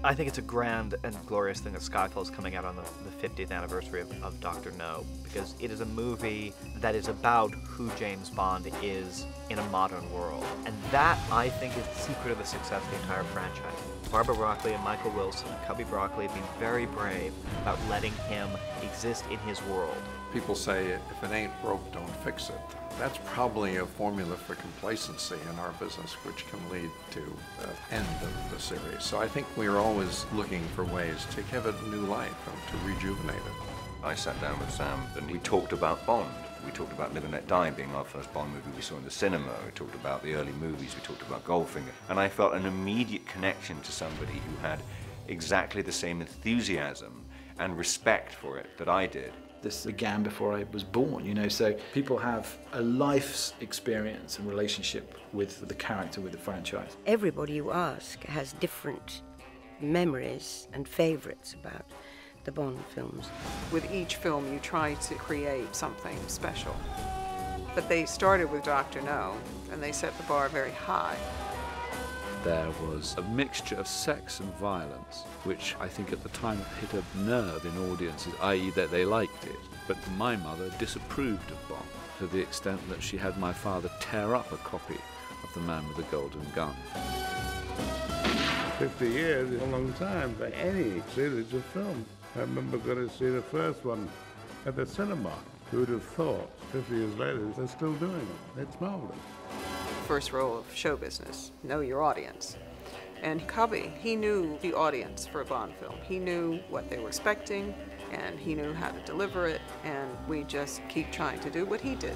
I think it's a grand and glorious thing that Skyfall is coming out on the 50th anniversary of Dr. No, because it is a movie that is about who James Bond is in a modern world. And that, I think, is the secret of the success of the entire franchise. Barbara Broccoli and Michael Wilson and Cubby Broccoli have been very brave about letting him exist in his world. People say, if it ain't broke, don't fix it. That's probably a formula for complacency in our business, which can lead to the end of the series. So I think we're always looking for ways to give it new life and to rejuvenate it. I sat down with Sam and we talked about Bond. We talked about Live and Let Die being our first Bond movie we saw in the cinema. We talked about the early movies. We talked about Goldfinger. And I felt an immediate connection to somebody who had exactly the same enthusiasm and respect for it that I did. This began before I was born, you know, so people have a life's experience and relationship with the character, with the franchise. Everybody you ask has different memories and favourites about the Bond films. With each film you try to create something special. But they started with Dr. No, and they set the bar very high. There was a mixture of sex and violence, which I think at the time hit a nerve in audiences, i.e. that they liked it. But my mother disapproved of Bond to the extent that she had my father tear up a copy of The Man with the Golden Gun. 50 years is a long time for any series of film. I remember going to see the first one at the cinema. Who would have thought 50 years later they're still doing it? It's marvelous. First rule of show business, know your audience. And Cubby, he knew the audience for a Bond film. He knew what they were expecting, and he knew how to deliver it, and we just keep trying to do what he did.